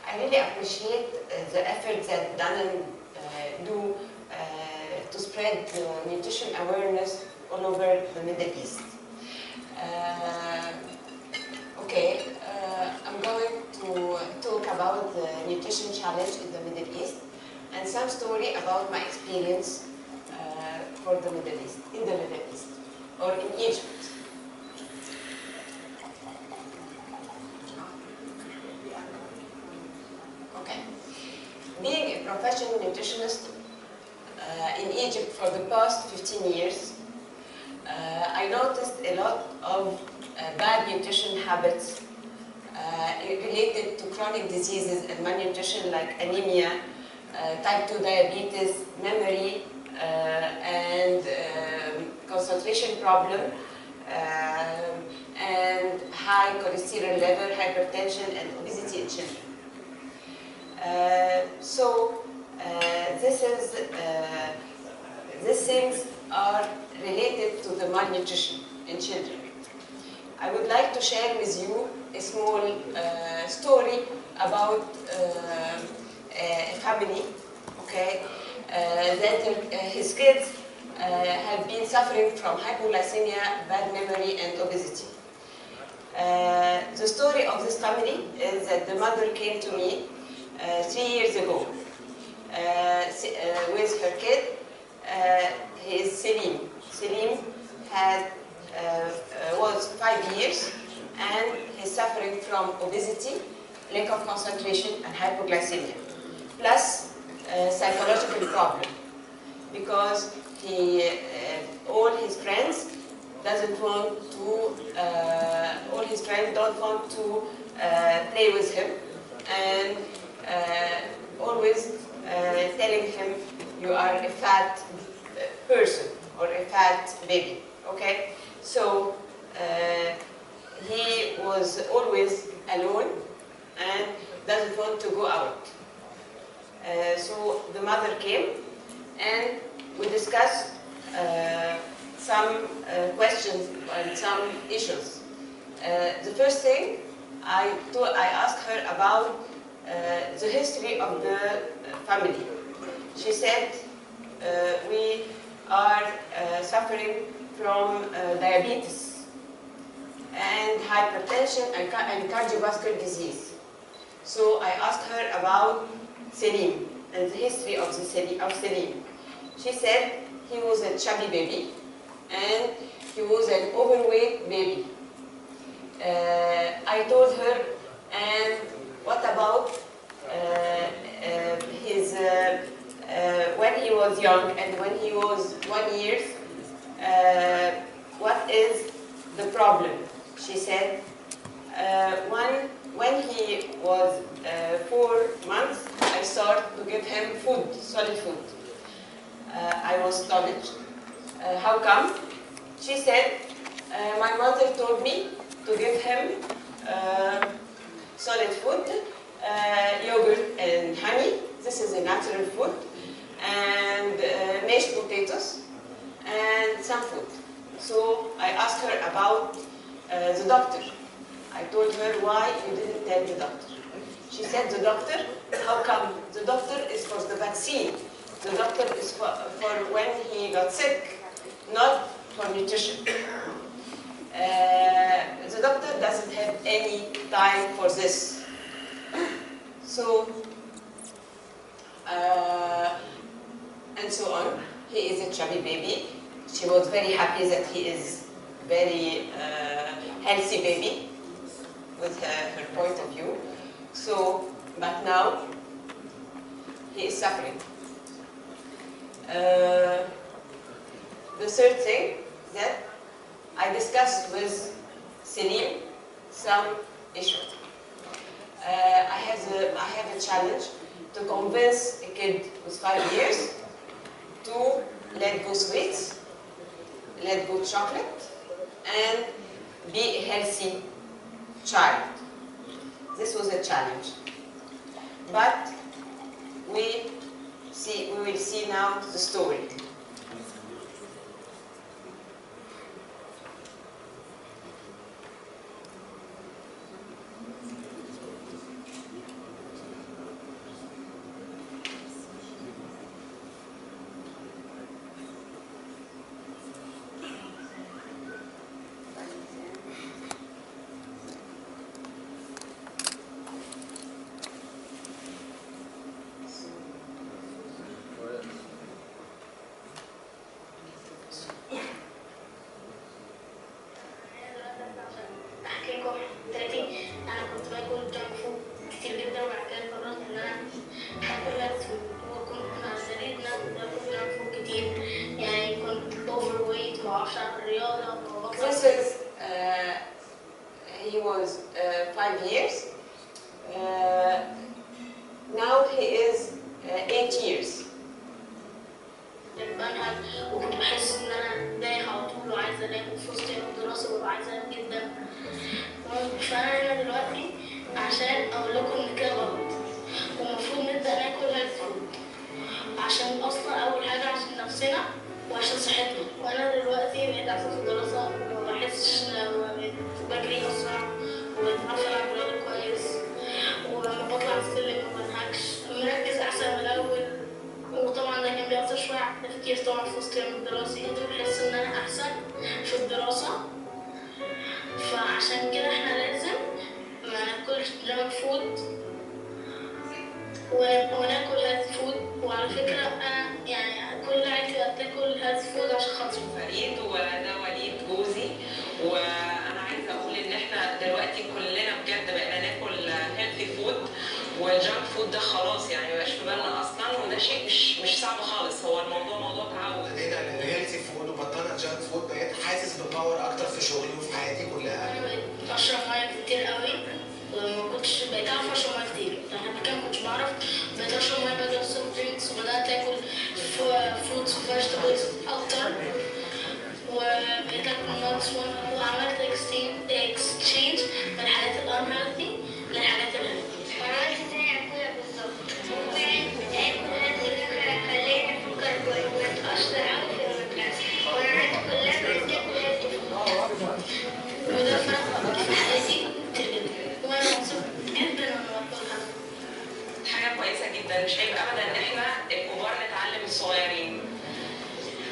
I really appreciate the effort that Danan do to spread nutrition awareness all over the Middle East. I'm going to talk about the nutrition challenge in the Middle East and some story about my experience for the Middle East, in the Middle East, or in Egypt. Okay. Being a professional nutritionist in Egypt for the past 15 years, I noticed a lot of bad nutrition habits related to chronic diseases and malnutrition like anemia, type 2 diabetes, memory, and concentration problem, and high cholesterol level, hypertension, and obesity in children. These things are related to the malnutrition in children. I would like to share with you a small story about a family, okay, that his kids have been suffering from hypoglycemia, bad memory, and obesity. The story of this family is that the mother came to me 3 years ago with her kid. He is Selim. Selim was 5 years and he's suffering from obesity, lack of concentration, and hypoglycemia, plus psychological problem because all his friends don't want to play with him and always telling him you are a fat person or a fat baby. Okay, so he was always alone and doesn't want to go out. So the mother came and we discussed some questions and some issues. The first thing I asked her about the history of the family. She said we are suffering from diabetes and hypertension and cardiovascular disease. So I asked her about Selim and the history of Selim. She said he was a chubby baby and he was an overweight baby. I told her, and what about his when he was young and when he was 1 year, what is the problem? She said, when he was 4 months, I started to give him food, solid food. I was astonished. How come? She said, my mother told me to give him solid food, yogurt and honey. This is a natural food, and mashed potatoes, and some food. So I asked her about the doctor. I told her why you didn't tell the doctor. She said, the doctor? How come? The doctor is for the vaccine. The doctor is for when he got sick, not for nutrition. The doctor doesn't have any time for this. So, and so on. He is a chubby baby. She was very happy that he is very healthy baby with her point of view. So, but now he is suffering. The third thing that I discussed with Selim some issues. I have a challenge to convince a kid with 5 years to let go sweets, let go chocolate, and be a healthy child. This was a challenge. But we will see now the story. رابع ابتدائي انا كنت باكل جانك فود كتير جدا، وبعد كده قررت ان انا هاكل هيلث فود، وكنت مع والدنا باكل جانك فود كتير، يعني كنت اوفر ويت، ما بعرفش اعمل رياضه، ما بطلع. This is he was 5 years. Now he is 8 years. بنهج وكنت بحس ان انا دايخ على طول وعايزه انام، وفي وسط الدراسه ببقى عايزه انام جدا. فانا هنا دلوقتي عشان اقول لكم ان كده غلط، والمفروض نبدا ناكل هيلث فود، عشان اصلا اول حاجه عشان نفسنا وعشان صحتنا. وانا دلوقتي بقيت احسن في الدراسه، ما بحسش بجري اسرع، وبقيت بعرف العب رياضه كويس، ولما بطلع السلم ما بنهكش، مركز احسن من الاول. وطبعا ده كان بيأثر شويه على التفكير طبعا في وسط اليوم الدراسي، كنت بحس ان انا احسن في الدراسه. فعشان كده احنا لازم ما ناكلش جانك فود وناكل هيلث فود. وعلى فكره انا يعني كل عيلتي بتاكل هيلث فود عشان خاطري. فريد وده وليد جوزي، وانا عايزه اقول ان احنا دلوقتي كلنا بجد بقينا ناكل هيلثي فود، والجانك فود ده خلاص يعني مبقاش في بالنا اصلا، وده شيء مش صعب خالص، هو الموضوع موضوع تعود. هنا الهيلثي فود وبطلنا الجانك فود، بقيت حاسس بباور اكتر في شغلي وفي حياتي كلها. انا بقيت اشرب ميه كتير قوي، وما كنتش بقيت اعرف اشرب ميه كتير، انا كمان ما كنتش بعرف، بقيت اشرب ميه بدل السوفت درينكس، وبدات اكل فروتس وفيجيتابلز اكتر، وبقيت اكل ناتس، وعملت اكستشينج من الحاجات الانهيلثي للحاجات الهيلثي. وعملت زي اخويا بالظبط، اخويا كلها خلينا نفكر كويس، ما تأثر قوي في المدرسه، وانا كلها بقيت اكل هيلثي فود، وده فرق في حياتي كتير جدا، وانا مبسوط جدا وانا باكلها. حاجه كويسه جدا، مش عيب ابدا ان احنا الكبار نتعلم الصغيرين.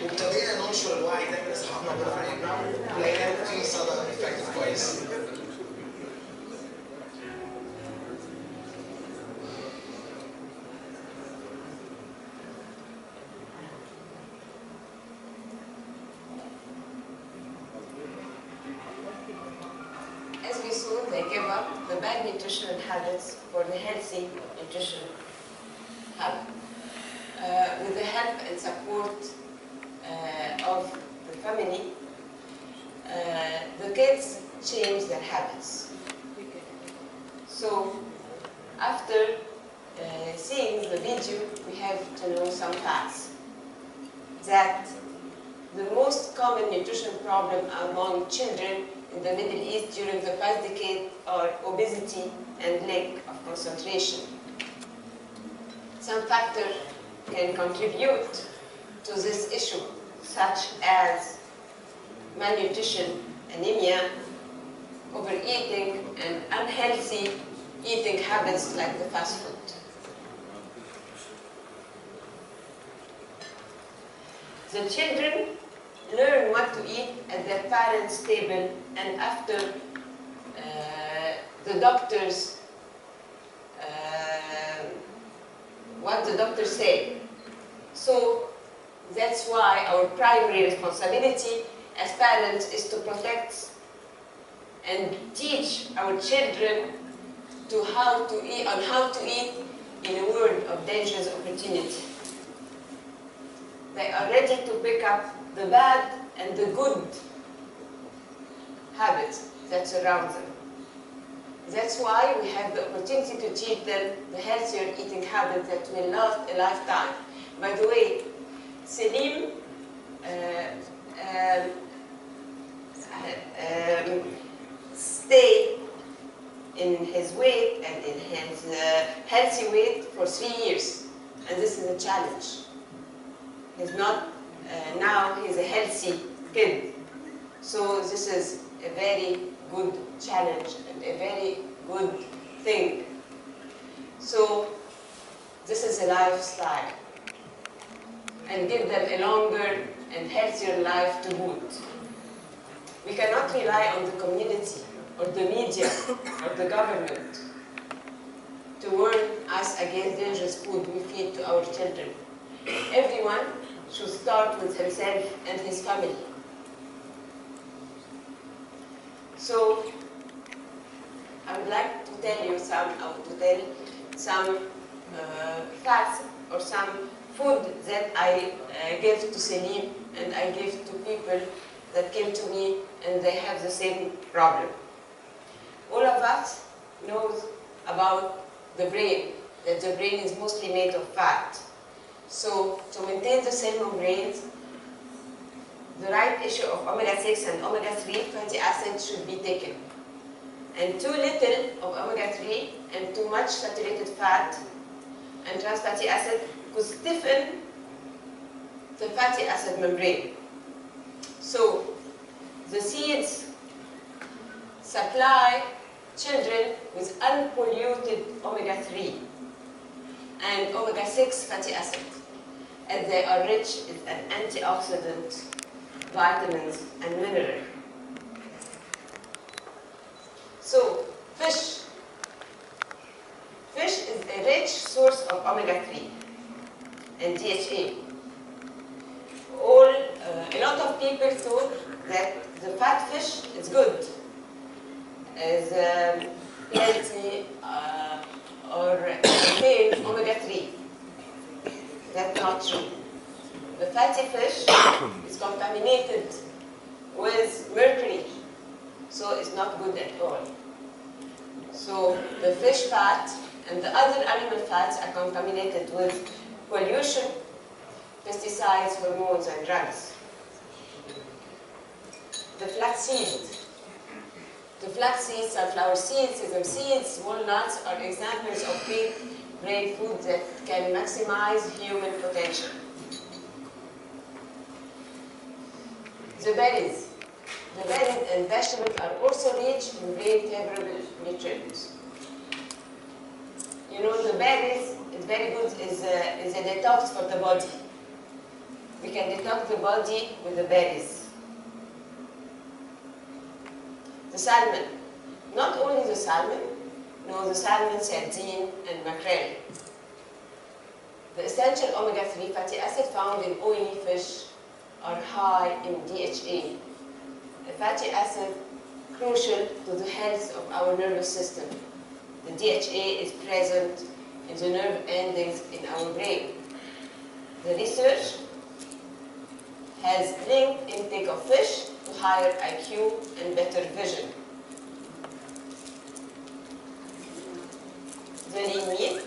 وابتدينا ننشر الوعي ده من اصحابنا وقرايبنا، ولقينا في صدى افكتيف كويس. As we saw, they give up the bad nutritional habits for the healthy nutrition habit. With the help and support of the family, the kids change their habits. So, after seeing the video, we have to know some facts. That the most common nutrition problem among children in the Middle East during the past decade are obesity and lack of concentration. Some factors can contribute to this issue, such as malnutrition, anemia, overeating, and unhealthy eating habits like the fast food. The children learn what to eat at their parents' table and after the doctors, what the doctors say. So that's why our primary responsibility as parents is to protect and teach our children how to eat in a world of dangerous opportunity. They are ready to pick up the bad and the good habits that surround them. That's why we have the opportunity to teach them the healthier eating habits that will last a lifetime. By the way, Selim stayed in his weight and in his healthy weight for 3 years, and this is a challenge. He's not now he's a healthy kid, so this is a very good challenge and a very good thing. So this is a lifestyle, and give them a longer and healthier life to boot. We cannot rely on the community or the media or the government to warn us against dangerous food we feed to our children. Everyone should start with himself and his family. So I would like to tell you some facts or some food that I give to Selim and I give to people that came to me and they have the same problem. All of us knows about the brain, that the brain is mostly made of fat. So to maintain the same membranes, the right issue of omega-6 and omega-3 fatty acids should be taken. And too little of omega-3 and too much saturated fat and trans fatty acid could stiffen the fatty acid membrane. So the seeds supply children with unpolluted omega-3 and omega-6 fatty acid, as they are rich in antioxidants, vitamins, and minerals. So, fish is a rich source of omega-3 and DHA. A lot of people thought that the fat fish is good, as plenty or contains omega-3. That's not true. The fatty fish is contaminated with mercury, so it's not good at all. So the fish fat and the other animal fats are contaminated with pollution, pesticides, hormones, and drugs. The flaxseed, sunflower seeds, sesame seeds, walnuts are examples of big brain food that can maximize human potential. The berries and vegetables are also rich in brain favorable nutrients. You know, the berries is very good, is a detox for the body. We can detox the body with the berries. The salmon, not only the salmon, no, the salmon, sardine, and mackerel. The essential omega-3 fatty acid found in oily fish are high in DHA, a fatty acid crucial to the health of our nervous system. The DHA is present in the nerve endings in our brain. The research has linked intake of fish to higher IQ and better vision. The lean meat.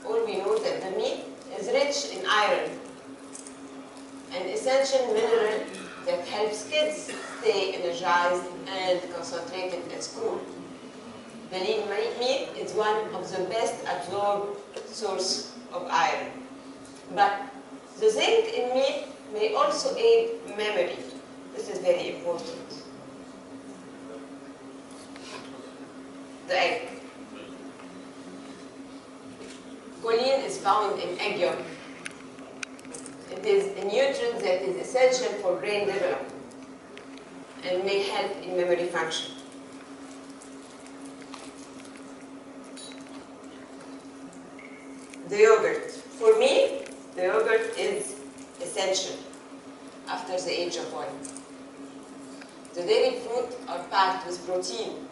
All we know that the meat is rich in iron, an essential mineral that helps kids stay energized and concentrated at school. The lean meat is one of the best absorbed source of iron. But the zinc in meat may also aid memory. This is very important. The egg. Choline is found in egg yolk. It is a nutrient that is essential for brain development and may help in memory function. The yogurt. For me, the yogurt is essential after the age of 1. The dairy fruit are packed with protein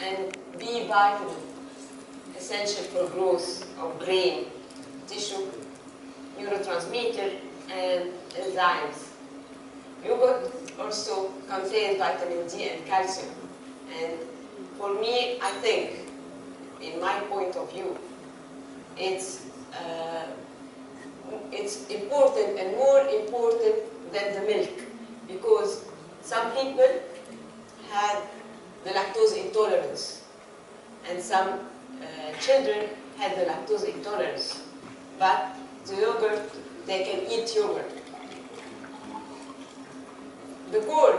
and B vitamin, essential for growth of brain, tissue, neurotransmitter, and enzymes. Yogurt also contains vitamin D and calcium. And for me, I think, in my point of view, it's important and more important than the milk, because some people had the lactose intolerance and some children had the lactose intolerance, but the yogurt, they can eat yogurt. The corn,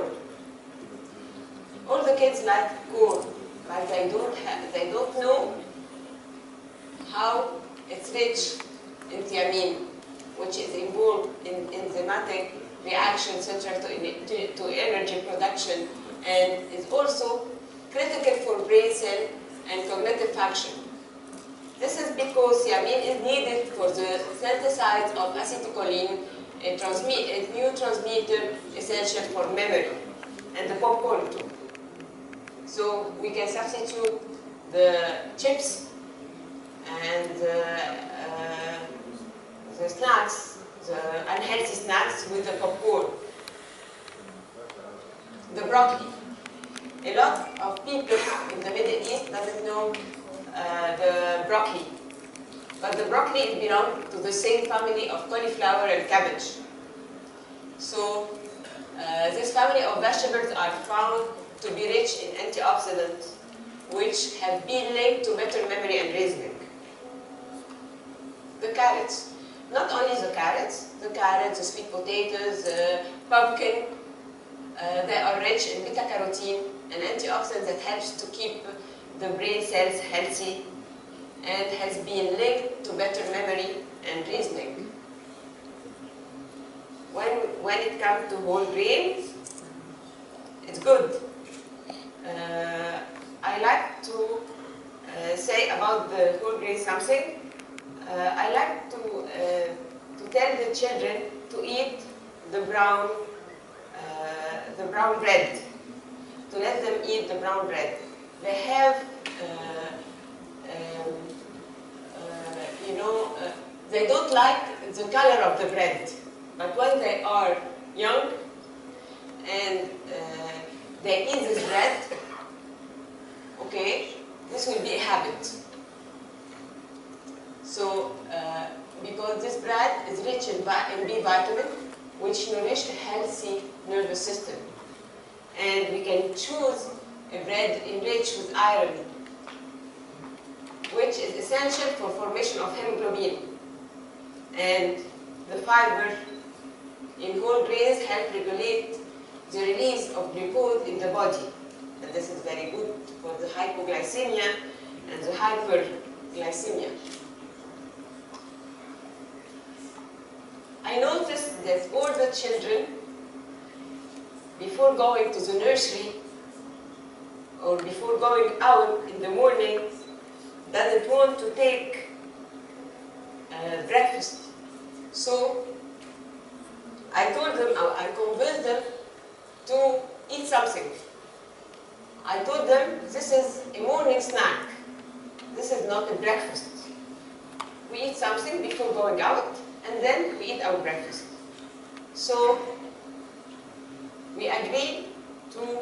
all the kids like corn, but they don't know how it's rich in thiamine, which is involved in enzymatic reaction central to energy production, and is also critical for brain cell and cognitive function. This is because thiamine is needed for the synthesis of acetylcholine, a neurotransmitter essential for memory. and the popcorn too. So we can substitute the chips and the snacks, the unhealthy snacks, with the popcorn. The broccoli. A lot of people in the Middle East doesn't know the broccoli. But the broccoli belongs to the same family of cauliflower and cabbage. So this family of vegetables are found to be rich in antioxidants, which have been linked to better memory and reasoning. The carrots. Not only the carrots, the sweet potatoes, pumpkin, they are rich in beta-carotene, an antioxidant that helps to keep the brain cells healthy and has been linked to better memory and reasoning. When it comes to whole grains, it's good. I like to say about the whole grains something. I like to tell the children to eat the brown bread, to let them eat the brown bread. They have, they don't like the color of the bread, but when they are young and they eat this bread, okay, this will be a habit. So, because this bread is rich in B vitamin, which nourish a healthy nervous system. And we can choose a bread enriched with iron, which is essential for formation of hemoglobin. And the fiber in whole grains help regulate the release of glucose in the body. And this is very good for the hypoglycemia and the hyperglycemia. I noticed that all the children, before going to the nursery or before going out in the morning, doesn't want to take breakfast. So I told them, I convinced them to eat something. I told them, this is a morning snack. This is not a breakfast. We eat something before going out, and then we eat our breakfast. So we agreed to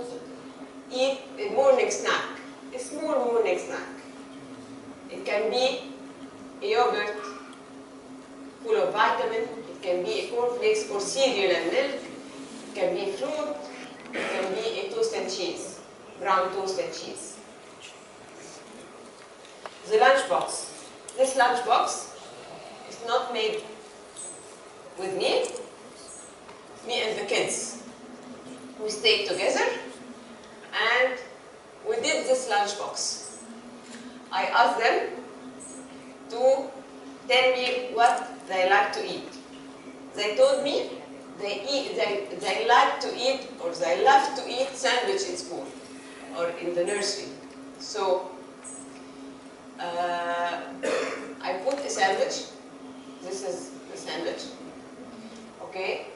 eat a morning snack, a small morning snack. It can be a yogurt full of vitamin, it can be a cornflakes or cereal and milk, it can be fruit, it can be a toast and cheese, brown toast and cheese. The lunchbox. This lunchbox is not made with me and the kids. We stayed together and we did this lunchbox. I asked them to tell me what they like to eat. They told me they like to eat, or they love to eat sandwich in school or in the nursery. So I put a sandwich. This is the sandwich. Okay.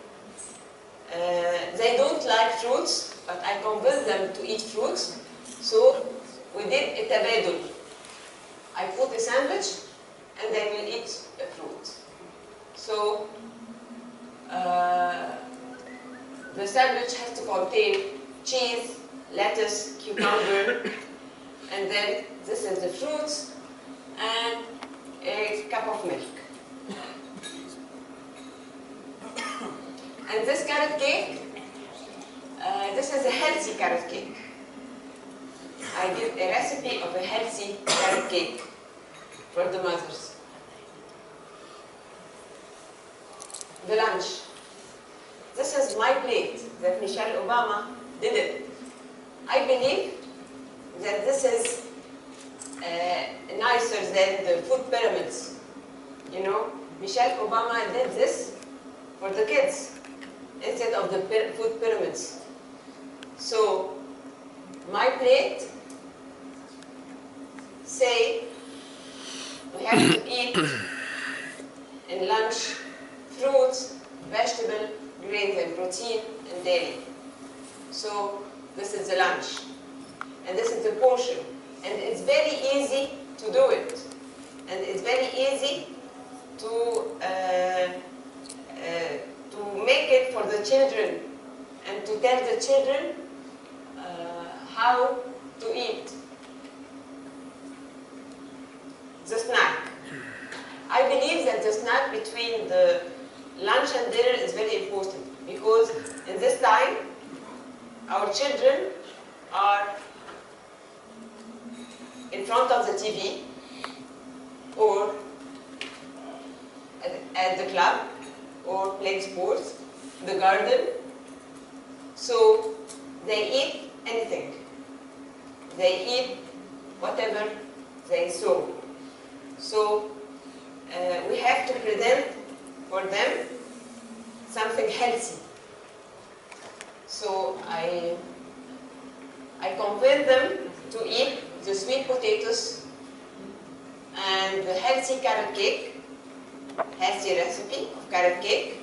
They don't like fruits, but I convinced them to eat fruits. So we did a tabadul. I put a sandwich, and they will eat a fruit. So the sandwich has to contain cheese, lettuce, cucumber, and then this is the fruits and a cup of milk. And this carrot cake, this is a healthy carrot cake. I give a recipe of a healthy carrot cake for the mothers. The lunch. This is my plate that Michelle Obama did it. I believe that this is nicer than the food pyramids. You know, Michelle Obama did this for the kids instead of the food pyramids. So my plate say we have to eat in lunch fruits, vegetable, grains and protein and dairy. So this is the lunch, and this is the portion, and it's very easy to do it, and it's very easy to make it for the children and to tell the children how to eat. The snack. I believe that the snack between the lunch and dinner is very important because in this time our children are in front of the TV or at the club or playing sports, the garden. So they eat anything. They eat whatever they sow. So we have to present for them something healthy. So I convince them to eat the sweet potatoes and the healthy carrot cake, healthy recipe of carrot cake,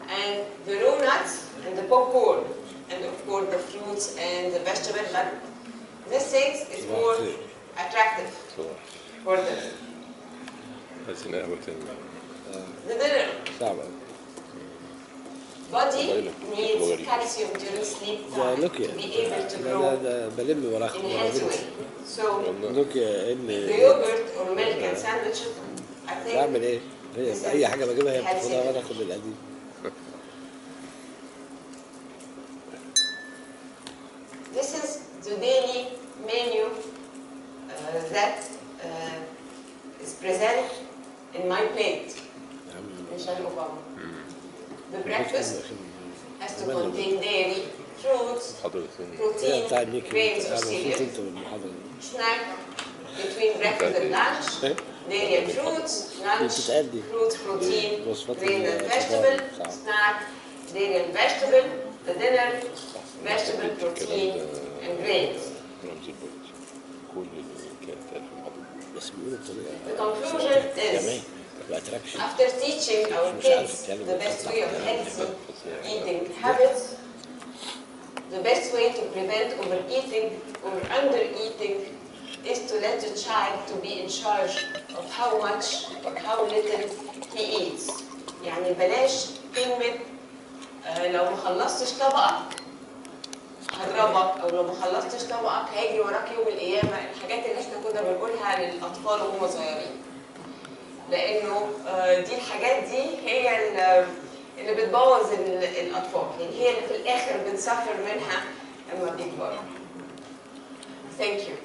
and the raw nuts and the popcorn, and of course the fruits and the vegetables. But these things is more attractive for them. The dinner. Body needs calcium during sleep time to be able to grow in a healthy way. So the yogurt or milk and sandwiches, I think this is healthy. This is the daily menu that is present in my plate. The breakfast has to contain dairy, fruits, protein, grains or cereals. Snack between breakfast and lunch, dairy and fruits, lunch, fruits, protein, grain and vegetable, snack, dairy and vegetable, the dinner, vegetable, protein, and grains. The conclusion is, after teaching our kids the best way of healthy eating habits, the best way to prevent overeating or undereating is to let the child to be in charge of how much or how little he eats. يعني بلاش كلمة لو ما خلصتش طبقك هضربك، أو لو ما خلصتش طبقك هيجي وراك يوم القيامة، الحاجات اللي احنا كنا بنقولها للأطفال وهم صغيرين. لأنه دي الحاجات دي هي اللي بتبوظ الأطفال، يعني هي اللي في الآخر بنسفر منها لما بيكبروا. Thank you.